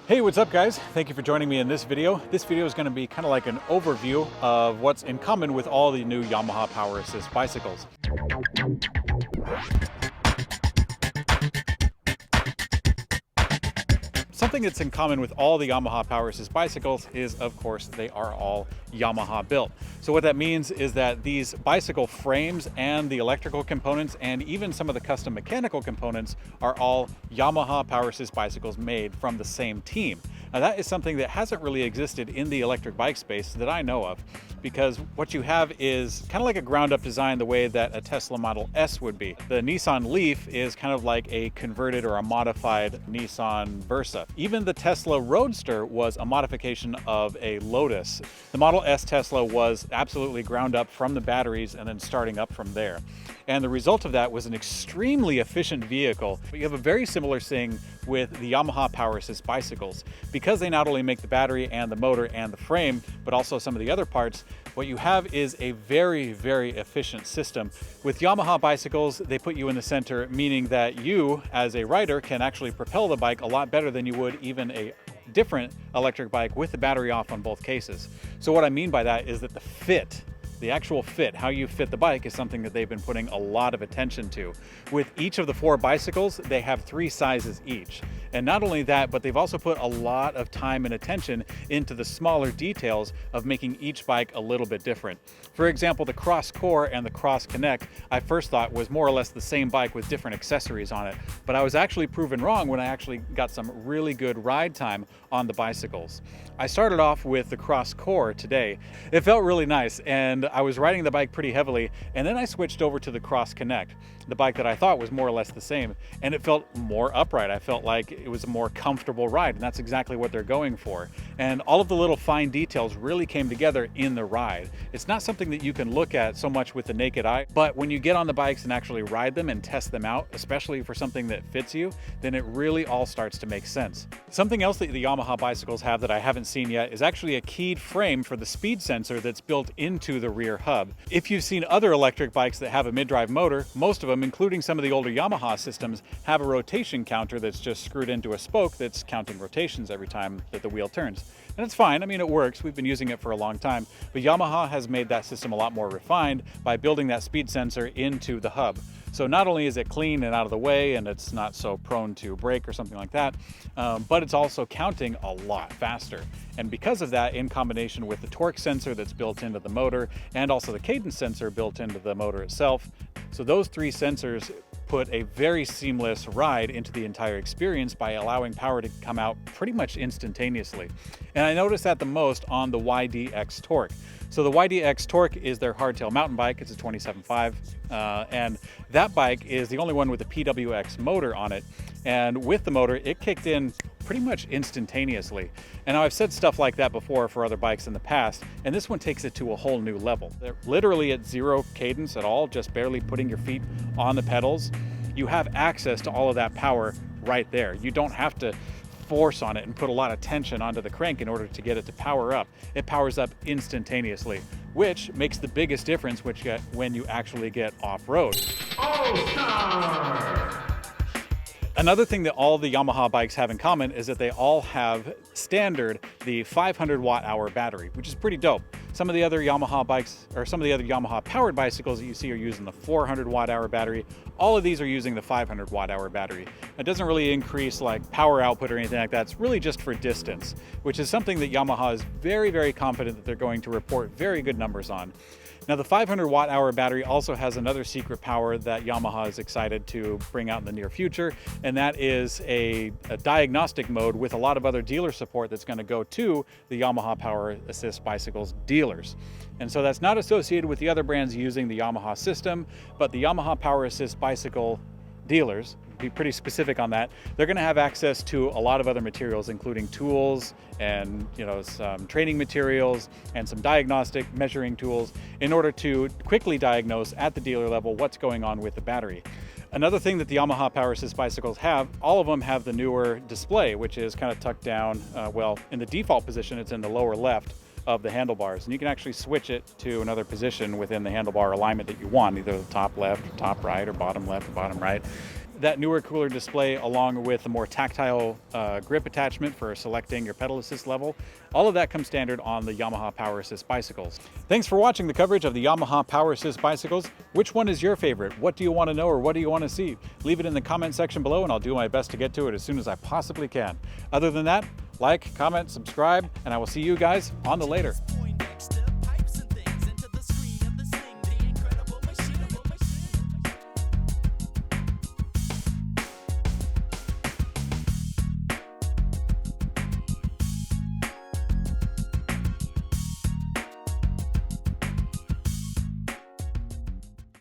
Hey, what's up guys? Thank you for joining me in this video. This video is going to be kind of like an overview of what's in common with all the new Yamaha Power Assist bicycles. Something that's in common with all the Yamaha Power Assist bicycles is, of course, they are all Yamaha built. So what that means is that these bicycle frames and the electrical components and even some of the custom mechanical components are all Yamaha Power Assist bicycles made from the same team. Now that is something that hasn't really existed in the electric bike space that I know of, because what you have is kind of like a ground up design the way that a Tesla Model S would be. The Nissan Leaf is kind of like a converted or a modified Nissan Versa. Even the Tesla Roadster was a modification of a Lotus. The Model S Tesla was absolutely ground up from the batteries and then starting up from there. And the result of that was an extremely efficient vehicle. But you have a very similar thing with the Yamaha Power Assist bicycles. Because they not only make the battery and the motor and the frame, but also some of the other parts, what you have is a very, very efficient system. With Yamaha bicycles, they put you in the center, meaning that you, as a rider, can actually propel the bike a lot better than you would even a different electric bike with the battery off on both cases. So what I mean by that is that the actual fit, how you fit the bike, is something that they've been putting a lot of attention to. With each of the 4 bicycles, they have 3 sizes each. And not only that, but they've also put a lot of time and attention into the smaller details of making each bike a little bit different. For example, the CrossCore and the CrossConnect, I first thought was more or less the same bike with different accessories on it. But I was actually proven wrong when I actually got some really good ride time on the bicycles. I started off with the CrossCore today. It felt really nice, and I was riding the bike pretty heavily, and then I switched over to the CrossConnect, the bike that I thought was more or less the same, and it felt more upright. I felt like it was a more comfortable ride, and that's exactly what they're going for. And all of the little fine details really came together in the ride. It's not something that you can look at so much with the naked eye, but when you get on the bikes and actually ride them and test them out, especially for something that fits you, then it really all starts to make sense. Something else that the Yamaha bicycles have that I haven't seen yet is actually a keyed frame for the speed sensor that's built into the rear hub. If you've seen other electric bikes that have a mid-drive motor, most of them, including some of the older Yamaha systems, have a rotation counter that's just screwed into a spoke that's counting rotations every time that the wheel turns. And it's fine, I mean, it works. We've been using it for a long time, but Yamaha has made that system a lot more refined by building that speed sensor into the hub. So not only is it clean and out of the way and it's not so prone to break or something like that, but it's also counting a lot faster. And because of that, in combination with the torque sensor that's built into the motor and also the cadence sensor built into the motor itself, so those 3 sensors put a very seamless ride into the entire experience by allowing power to come out pretty much instantaneously. And I noticed that the most on the YDX-Torc. So the YDX-Torc is their hardtail mountain bike. It's a 27.5, and that bike is the only one with a PWX motor on it. And with the motor, it kicked in pretty much instantaneously. And now I've said stuff like that before for other bikes in the past, and this one takes it to a whole new level. They're literally at 0 cadence at all, just barely putting your feet on the pedals. You have access to all of that power right there. You don't have to force on it and put a lot of tension onto the crank in order to get it to power up. It powers up instantaneously, which makes the biggest difference when you actually get off-road. All-Star! Another thing that all the Yamaha bikes have in common is that they all have standard the 500 watt-hour battery, which is pretty dope. Some of the other Yamaha bikes, or some of the other Yamaha powered bicycles that you see, are using the 400 watt-hour battery. All of these are using the 500 watt-hour battery. It doesn't really increase like power output or anything like that. It's really just for distance, which is something that Yamaha is very, very confident that they're going to report very good numbers on. Now the 500 watt-hour battery also has another secret power that Yamaha is excited to bring out in the near future, and that is a diagnostic mode with a lot of other dealer support that's going to go to the Yamaha Power Assist bicycles dealers. And so that's not associated with the other brands using the Yamaha system, but the Yamaha Power Assist bicycle dealers, be pretty specific on that, they're going to have access to a lot of other materials, including tools and some training materials and some diagnostic measuring tools in order to quickly diagnose at the dealer level what's going on with the battery. Another thing that the Yamaha Power Assist bicycles have, all of them have the newer display, which is kind of tucked down, well, in the default position, it's in the lower left of the handlebars, and you can actually switch it to another position within the handlebar alignment that you want, either the top left, top right, or bottom left, or bottom right. that newer cooler display along with a more tactile grip attachment for selecting your pedal assist level. All of that comes standard on the Yamaha Power Assist bicycles. Thanks for watching the coverage of the Yamaha Power Assist bicycles. Which one is your favorite? What do you want to know, or what do you want to see? Leave it in the comment section below and I'll do my best to get to it as soon as I possibly can. Other than that, like, comment, subscribe, and I will see you guys on the later.